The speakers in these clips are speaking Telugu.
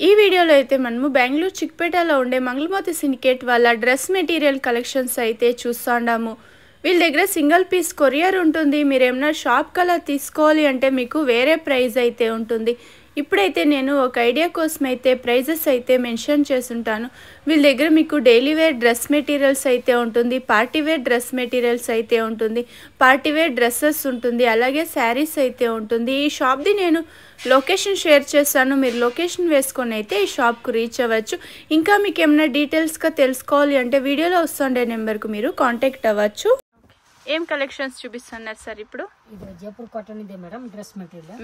ఈ వీడియోలో అయితే మనము బెంగళూరు చిక్పేటలో ఉండే మంగళమోతి సిండికేట్ వాళ్ళ డ్రెస్ మెటీరియల్ కలెక్షన్స్ అయితే చూస్తాండాము. వీళ్ళ దగ్గర సింగిల్ పీస్ కొరియర్ ఉంటుంది. మీరు ఏమైనా షాప్ కలర్ తీసుకోవాలి అంటే మీకు వేరే ప్రైస్ అయితే ఉంటుంది. ఇప్పుడైతే నేను ఒక ఐడియా కోసం అయితే ప్రైజెస్ అయితే మెన్షన్ చేసుంటాను. వీళ్ళ దగ్గర మీకు డైలీ వేర్ డ్రెస్ మెటీరియల్స్ అయితే ఉంటుంది, పార్టీ వేర్ డ్రెస్ మెటీరియల్స్ అయితే ఉంటుంది, పార్టీ వేర్ డ్రెస్సెస్ ఉంటుంది, అలాగే శారీస్ అయితే ఉంటుంది. ఈ షాప్ది నేను లొకేషన్ షేర్ చేస్తాను. మీరు లొకేషన్ వేసుకొని అయితే ఈ షాప్కు రీచ్ అవ్వచ్చు. ఇంకా మీకు ఏమైనా డీటెయిల్స్గా తెలుసుకోవాలి అంటే వీడియోలో వస్తుండే నెంబర్కు మీరు కాంటాక్ట్ అవ్వచ్చు. ఏం కలెక్షన్స్ చూపిస్తున్నారు సార్ ఇప్పుడు? ఇది జైపూర్ కాటన్ ಇದೆ మేడం, డ్రెస్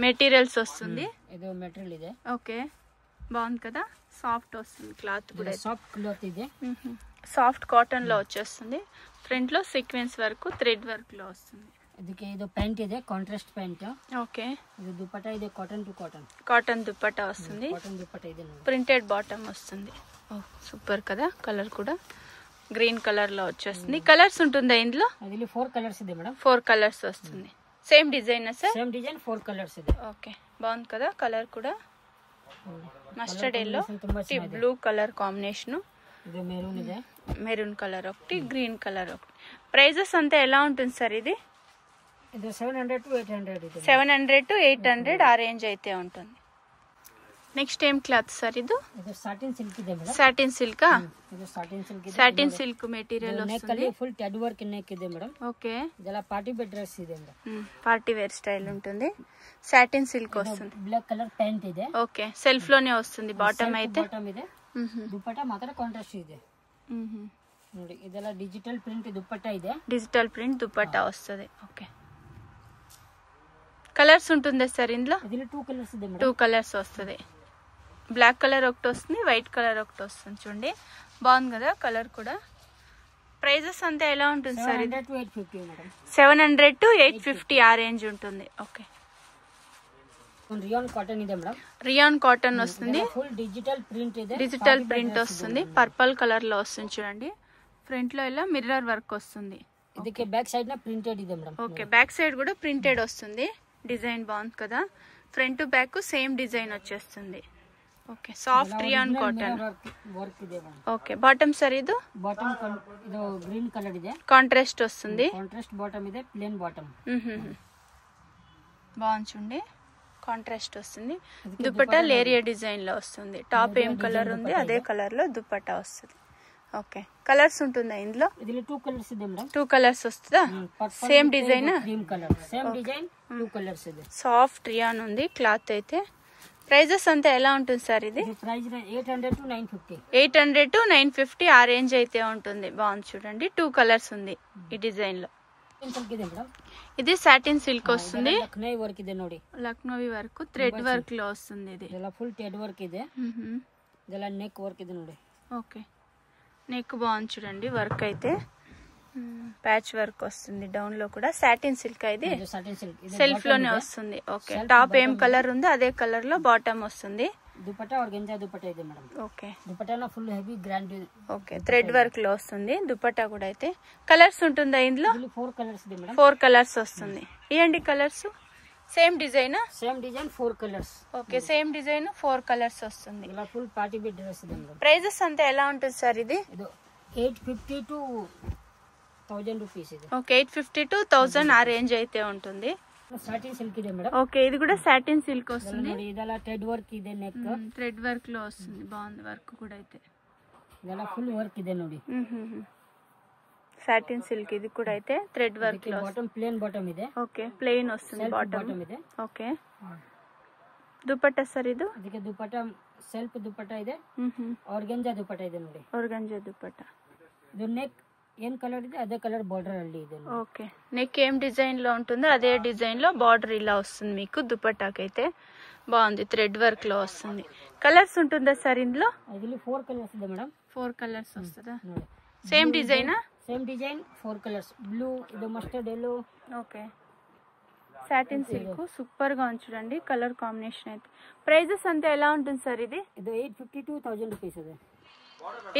మెటీరియల్స్ వస్తుంది. ఇది మెటీరియల్ ಇದೆ. ఓకే, బాగుంది కదా, సాఫ్ట్ వస్తుంది. క్లాత్ కూడా సాఫ్ట్ క్లాత్ ಇದೆ, సాఫ్ట్ కాటన్ లో వచ్చేస్తుంది. ఫ్రంట్ లో సీక్వెన్స్ వర్క్, థ్రెడ్ వర్క్ లో వస్తుంది. ಇದಕ್ಕೆ ಇದು ಪ್ಯಾಂಟ್ ಇದೆ, ಕಾಂಟ್ರಾಸ್ಟ್ ಪ್ಯಾಂಟ್. ఓకే, ಇದು ದುಪಟ್ಟಾ ಇದೆ, cotton to cotton. Cotton dupatta వస్తుంది. కాటన్ దుపట్టా ಇದೆ ನೋಡಿ, ప్రింటెడ్ బాటమ్ వస్తుంది. ఓ సూపర్ కదా, కలర్ కూడా గ్రీన్ కలర్ లో వచ్చేస్తుంది. కలర్స్ ఉంటుందా ఇందులో? అదిలో 4 కలర్స్ ಇದೆ మేడం. 4 కలర్స్ వస్తుంది. Same design sir? Same design, 4 colours ಇದೆ. ఓకే, బాగుంది కదా, కలర్ కూడా mustard yellow, blue colour combination. ఇది మెరూన్ ಇದೆ, మెరూన్ కలర్ ఒకటి, గ్రీన్ కలర్ ఒకటి. ప్రైజెస్ అంతా ఎలా ఉంటుంది సార్? ఇది 700 to 800 ಇದೆ. 700 to 800 ఆ రేంజ్ అయితే ఉంటుంది. నెక్స్ట్ ఏం క్లాత్ సార్? ఇది సాటిన్ సిల్క్ ಇದೆ మేడం. Satin silk. ఇది సాటిన్ సిల్క్ ಇದೆ. సాటిన్ సిల్క్ మెటీరియల్ వస్తుంది. ఫుల్ టెడ్ వర్క్ నెక్ ಇದೆ మేడం. ఓకే, ಇದೆಲ್ಲ ಪಾರ್ಟಿ ವೇರ್ ಡ್ರೆಸ್ ಇದೆ ಮೇಡಂ. పార్టీ వేర్ స్టైల్ ఉంటుంది. సాటిన్ సిల్క్ వస్తుంది. బ్లాక్ కలర్ ప్యాంట్ ಇದೆ. ఓకే, సెల్ఫ్ లోనే వస్తుంది. బాటమ్ అయితే బాటమ్ ಇದೆ. దుపట్టా మాత్రం కాంట్రాస్ట్ ಇದೆ ನೋಡಿ. ಇದೆಲ್ಲ ಡಿಜಿಟಲ್ ಪ್ರಿಂಟ್ దుపట్టా ಇದೆ. డిజిటల్ ప్రింట్ దుపట్టా వస్తుంది. ఓకే, కలర్స్ ఉంటుందా సార్ ఇందులో? ఇదిలో 2 కలర్స్ ಇದೆ మేడం. 2 కలర్స్ వస్తుంది. బ్లాక్ కలర్ ఒకటి వస్తుంది, వైట్ కలర్ ఒకటి వస్తుంది. చూడండి, బాగుంది కదా కలర్ కూడా. ప్రైజెస్ అంతా ఎలా ఉంటుంది సార్? 700 to 850 madam. 700 to 850 ఆ రేంజ్ ఉంటుంది. ఓకే, రియాన్ కాటన్ ಇದೆ మేడం. రియాన్ కాటన్ వస్తుంది. ఫుల్ డిజిటల్ ప్రింట్ ಇದೆ. డిజిటల్ ప్రింట్ వస్తుంది. పర్పుల్ కలర్ లో వస్తుంది. చూడండి, ఫ్రంట్ లో ఇలా మిర్రర్ వర్క్ వస్తుంది. ಇದಕ್ಕೆ బ్యాక్ సైడ్ న ప్రింటెడ్ ಇದೆ మేడం. ఓకే, బ్యాక్ సైడ్ కూడా ప్రింటెడ్ వస్తుంది. డిజైన్ బాగుంది కదా, ఫ్రంట్ బ్యాక్ సేమ్ డిజైన్ వచ్చేస్తుంది. Okay, soft rayon cotton work ಇದೆ మేడం. Okay, bottom sir? ఇది బాటమ్ ಇದು గ్రీన్ కలర్ ಇದೆ, కాంట్రాస్ట్ వస్తుంది. కాంట్రాస్ట్ బాటమ్ ಇದೆ, ప్లేన్ బాటమ్. బాగుంది చూడండి, కాంట్రాస్ట్ వస్తుంది. దుపట్టా లేరియా డిజైన్ లో వస్తుంది. టాప్ ఏం కలర్ ఉంది అదే కలర్ లో దుపట్టా వస్తుంది. ఓకే, కలర్స్ ఉంటుందా ఇందులో? ఇదిలో 2 కలర్స్ ಇದೆ మేడం. 2 కలర్స్ వస్తుందా? Same design, cream colour, same design, 2 colours ಇದೆ. సాఫ్ట్ రియాన్ ఉంది క్లాత్ అయితే. ప్రైజెస్ అంతా ఎలా ఉంటుంది సార్? ఇది ప్రైస్ 800 to 950. 800 to 950 ఆ రేంజ్ అయితే ఉంటుంది. బాగుంది చూడండి, 2 కలర్స్ ఉంది ఈ డిజైన్ లో. ఇది సాటిన్ సిల్క్ వస్తుంది. లక్నోవి వర్క్ ಇದೆ ನೋಡಿ, లక్నోవి వర్క్, థ్రెడ్ వర్క్ లో వస్తుంది. ఇది ಇದೆಲ್ಲ ಫುಲ್ ಟೆಡ್ ವರ್ಕ್ ಇದೆ. ಇದೆಲ್ಲ ನೆಕ್ ವರ್ಕ್ ಇದೆ ನೋಡಿ. ఓకే, నెక్ బాగుంది చూడండి, వర్క్ అయితే ప్యాచ్ వర్క్ వస్తుంది. డౌన్ లో కూడా సాటిన్ సిల్క్. ఇది సెల్ఫ్ లోనే వస్తుంది. ఓకే, టాప్ ఏం కలర్ ఉందో అదే కలర్ లో బాటమ్ వస్తుంది. దుపట్టా ఆర్గంజా దుపట్టా ಇದೆ madam. Okay, dupatta full heavy grand. Okay, thread work లో వస్తుంది దుపట్టా కూడా. అయితే కలర్స్ ఉంటుందా ఇందులో? 4 కలర్స్ ಇದೆ మేడం. 4 కలర్స్ వస్తుంది. ఏంటి colours? Same design? Same design, 4 colours. Okay, same design, 4 colours వస్తుంది. ఇలా ఫుల్ పార్టీ వేర్ డ్రెస్ ಇದೆ మేడం. ప్రైజెస్ అంతా ఎలా ఉంటుంది సార్? ఇది 850 to 1000 రూపీస్ ಇದೆ. ఓకే, 850 to 1000 ఆ రేంజ్ అయితే ఉంటుంది. సాటిన్ సిల్క్ ಇದೆ మేడం. ఓకే, ఇది కూడా సాటిన్ సిల్క్ వస్తుంది. ಇದೆಲ್ಲ ಟೆಡ್ ವರ್ಕ್ ಇದೆ, నెక్ థ్రెడ్ వర్క్ లో వస్తుంది. బాగుంది వర్క్ కూడా. అయితే ಇದೆಲ್ಲ ಫುల్ ವರ್ಕ್ ಇದೆ ನೋಡಿ. సాటిన్ సిల్క్ ఇది కూడా. అయితే థ్రెడ్ వర్క్ లో బాటమ్ ప్లేన్ బాటమ్ ಇದೆ. ఓకే, ప్లెయిన్ వస్తుంది బాటమ్ ಇದೆ. Okay, dupatta sir? ఇది ಅದಕ್ಕೆ ದುಪಟ್ಟಾ ಸೆಲ್ಫ್ ದುಪಟ್ಟಾ ಇದೆ, ಆರ್ಗಂಜಾ ದುಪಟ್ಟಾ ಇದೆ ನೋಡಿ. ఆర్గంజా దుపట్టా. ಇದು నెక్ ఏం కలర్ ಇದೆ అదే కలర్ బార్డర్ ಅಲ್ಲಿ ಇದೆ. ఓకే, నెక్ ఏం డిజైన్ లో ఉంటుందో అదే డిజైన్ లో బార్డర్ ఇలా వస్తుంది మీకు దుపట్టాకి. అయితే బాగుంది, థ్రెడ్ వర్క్ లో వస్తుంది. కలర్స్ ఉంటుందా సార్ ఇందులో? ఇదిలో 4 కలర్స్ ಇದೆ మేడం. 4 కలర్స్ వస్తుందా? సేమ్ డిజైనా? Same design, 4 colours. బ్లూ, ఇది mustard yellow. Okay, satin silk super గా ఉంది చూడండి, కలర్ కాంబినేషన్ అయితే. ప్రైజెస్ అంతా ఎలా ఉంటుంది సార్? ఇది 850 to 1000 రూపీస్ ಇದೆ.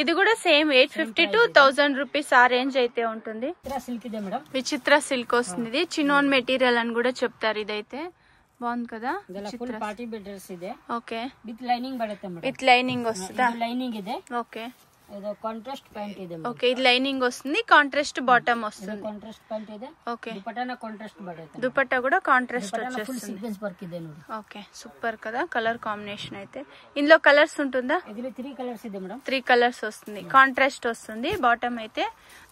ఇది కూడా సేమ్ 850 to 1000 రూపీస్ ఆ రేంజ్ అయితే ఉంటుంది. సిల్క్ ಇದೆ మేడం. విచిత్ర సిల్క్ వస్తుంది. ఇది చినోన్ మెటీరియల్ అని కూడా చెప్తారు. ఇదైతే బాగుంది కదా. ಇದೆಲ್ಲ ಫುಲ್ ಪಾರ್ಟಿ ವೇರ್ ಡ್ರೆಸ್ ಇದೆ. ఓకే, ವಿತ್ ಲೈನಿಂಗ್ ಬರುತ್ತೆ ಮೇಡಮ್. విత్ లైనింగ్ వస్తుందా? ಲೈನಿಂಗ್ ಇದೆ. ఓకే, ಇದು ಕಾಂಟ್ರಾಸ್ಟ್ ಪ್ಯಾಂಟ್ ಇದೆ. ఓకే, ఇది లైనింగ్ వస్తుంది, కాంట్రాస్ట్ బాటమ్ వస్తుంది. ಕಾಂಟ್ರಾಸ್ಟ್ ಪ್ಯಾಂಟ್ ಇದೆ. ఓకే, దుపట్టాన కాంట్రాస్ట్ బರುತ್ತೆ. దుపట్టా కూడా కాంట్రాస్ట్ ఫుల్ వచ్చేస్తుంది. సీక్వెన్స్ వర్క్ ಇದೆ ನೋಡಿ. ఓకే, సూపర్ కదా కలర్ కాంబినేషన్ అయితే. ఇందులో కలర్స్ ఉంటుందా? ಇದರಲ್ಲಿ 3 కలర్స్ ಇದೆ మేడం. 3 కలర్స్ వస్తుంది, కాంట్రాస్ట్ వస్తుంది బాటమ్ అయితే.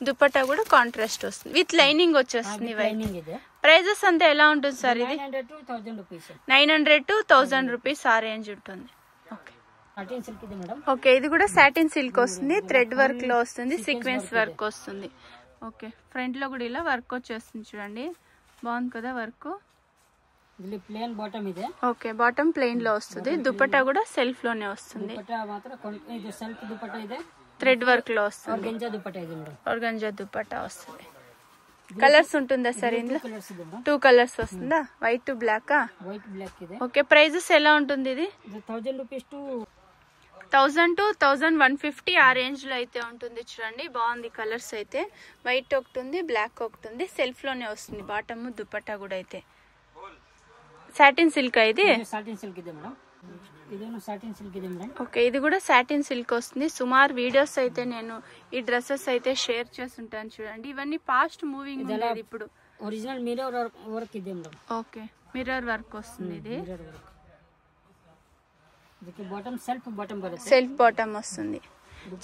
దుపట్టా కూడా కాంట్రాస్ట్ వస్తుంది, విత్ లైనింగ్ వచ్చేస్తుంది. లైనింగ్ ಇದೆ. ప్రైజెస్ అంతా ఎలా ఉంటుంది సార్ ఇది? 900 to 1000 రూపీస్. 900 to 1000 రూపీస్ ఆ రేంజ్ ఉంటుంది. ఓకే, సాటిన్ సిల్క్ ಇದೆ మేడం. ఓకే, ఇది కూడా సాటిన్ సిల్క్ వస్తుంది, థ్రెడ్ వర్క్ లో వస్తుంది, సీక్వెన్స్ వర్క్ వస్తుంది. ఓకే, ఫ్రంట్ లో కూడా ఇలా వర్క్ వచ్చేస్తుంది చూడండి, బాగుంది కదా వర్క్. ఇది ప్లేన్ బాటమ్ ಇದೆ. ఓకే, బాటమ్ ప్లెయిన్ లో వస్తుంది, దుపట్టా కూడా సెల్ఫ్ లోనే వస్తుంది. దుపట్టా మాత్రం ఇది సెల్ఫ్ దుపట్టా ಇದೆ, థ్రెడ్ వర్క్ లో వస్తుంది. ఆర్గంజా దుపట్టా ಇದೆ మేడం. ఆర్గంజా దుపట్టా వస్తుంది. కలర్స్ ఉంటుందా సార్ ఇందులో? 2 కలర్స్ ಇದೆ మేడం. 2 కలర్స్ వస్తుందా? White to black. White black ಇದೆ. ఓకే, ప్రైజెస్ ఎలా ఉంటుంది ఇది? ఇది 1000 రూపీస్ టు 1000 to 1150 ఆ రేంజ్ లో అయితే ఉంటుంది చూడండి. బాగుంది కలర్స్ అయితే. వైట్ ఒకటి ఉంది, బ్లాక్ ఒకటి ఉంది, సెల్ఫ్ లోనే వస్తుంది బాటమ్ దుపట్టా కూడా అయితే. సాటిన్ సిల్క్ ఇది. సాటిన్ సిల్క్ ಇದೆ మేడం. ఇదేనో సాటిన్ సిల్క్ ಇದೆ మేడం. ఓకే, ఇది కూడా సాటిన్ సిల్క్ వస్తుంది. సుమారు వీడియోస్ అయితే నేను ఈ డ్రెస్సెస్ అయితే షేర్ చేస్తుంటాను చూడండి. ఇవన్నీ ఫాస్ట్ మూవింగ్ ఉండేది ఇప్పుడు. ఒరిజినల్ మిర్రర్ వర్క్ ಇದೆ మేడం. ఓకే, మిర్రర్ వర్క్ వస్తుంది ఇది. Mirror work. ఇది బాటమ్ సెల్ఫ్ బాటమ్ బರುತ್ತೆ. సెల్ఫ్ బాటమ్ వస్తుంది.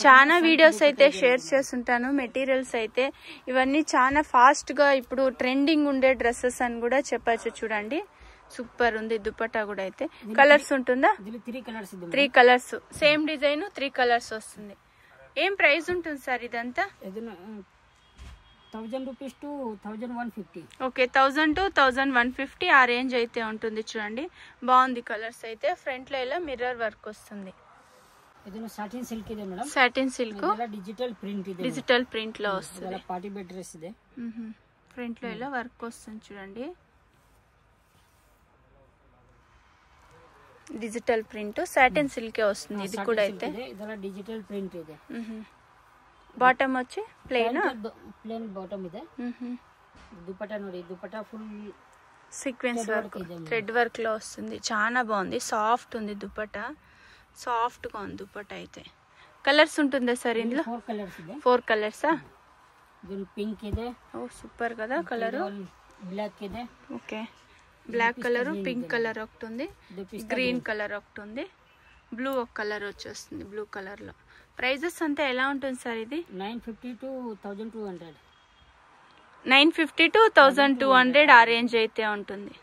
చాలా వీడియోస్ అయితే షేర్ చేస్తుంటాను. మెటీరియల్స్ అయితే ఇవన్నీ చాలా ఫాస్ట్ గా ఇప్పుడు ట్రెండింగ్ ఉండే డ్రెస్సెస్ అని కూడా చెప్పచ్చు చూడండి. సూపర్ ఉంది దుపట్టా కూడా అయితే. కలర్స్ ఉంటుందా? 3 కలర్స్ ಇದೆ. 3 కలర్స్, సేమ్ డిజైన్ 3 కలర్స్ వస్తుంది. ఏం ప్రైస్ ఉంటుంది సార్ ఇదంతా? ఇది 1000 రూపీస్ టు 1150. ఓకే, 1000 to 1150 ఆ రేంజ్ అయితే ఉంటుంది చూడండి. బాగుంది కలర్స్ అయితే. ఫ్రంట్ లో ఇలా మిర్రర్ వర్క్ వస్తుంది. ఇది సాటిన్ సిల్క్ ಇದೆ madam. Satin silk, digital print ಇದೆ. డిజిటల్ ప్రింట్ లో వస్తుంది. పార్టీ వేర్ డ్రెస్ ಇದೆ. ఫ్రంట్ లో ఇలా వర్క్ వస్తుంది చూడండి. డిజిటల్ ప్రింట్, సాటిన్ సిల్క్ వస్తుంది ఇది కూడా అయితే. ಇದೆಲ್ಲ డిజిటల్ ప్రింట్ ಇದೆ. బాటమ్ వచ్చి ప్లెయిన్ బాటమ్ ಇದೆ. దుపట్టా ನೋಡಿ, dupatta full sequence work, thread work లో వస్తుంది. చాలా బాగుంది, సాఫ్ట్ ఉంది దుపట్టా, సాఫ్ట్ గా ఉంది దుపట్టా అయితే. కలర్స్ ఉంటుందా సార్ ఇందులో? 4 కలర్స్ ಇದೆ. 4 కలర్సా? దీని పింక్ ಇದೆ. ఓ సూపర్ కదా కలర్. బ్లాక్ ಇದೆ. Okay, black colour, pink colour ఒకటి ఉంది, గ్రీన్ కలర్ ఒకటి ఉంది, బ్లూ ఒక కలర్ వచ్చేస్తుంది బ్లూ కలర్ లో. ప్రైజెస్ అంతా ఎలా ఉంటుంది సార్ ఇది? 950 to 1200. 950 to 1200 ఆ రేంజ్ అయితే ఉంటుంది.